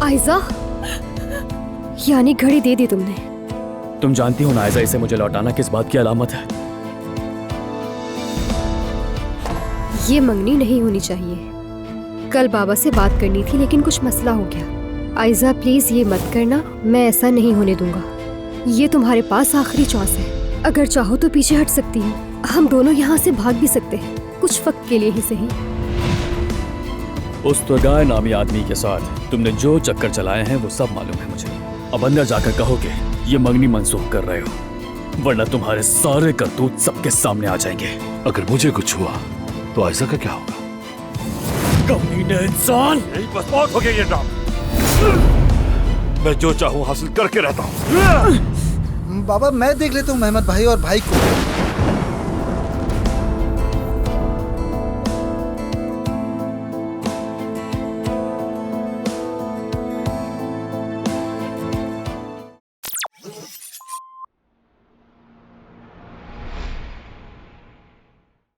आयजा, यानी घड़ी दे दी तुमने। तुम जानती हो ना आयजा, इसे मुझे लौटाना किस बात की अलामत है? ये मंगनी नहीं होनी चाहिए। कल बाबा से बात करनी थी लेकिन कुछ मसला हो गया। आयजा प्लीज ये मत करना, मैं ऐसा नहीं होने दूंगा। ये तुम्हारे पास आखिरी चॉइस है। अगर चाहो तो पीछे हट सकती हूँ, हम दोनों यहाँ से भाग भी सकते हैं, कुछ वक्त के लिए ही सही। उस तुगाय नामी आदमी के साथ तुमने जो चक्कर चलाए हैं वो सब मालूम है मुझे। अब अंदर जाकर कहोगे ये मंगनी मंसूख कर रहे हो, वरना तुम्हारे सारे करतूत सबके सामने आ जाएंगे। अगर मुझे कुछ हुआ तो आयजा का क्या होगा? कमीने इंसान! यही बस बहुत हो गया ये ड्रामा। मैं जो चाहूँ हासिल करके रहता हूँ। बाबा मैं देख लेता हूँ मेहमद भाई और भाई को।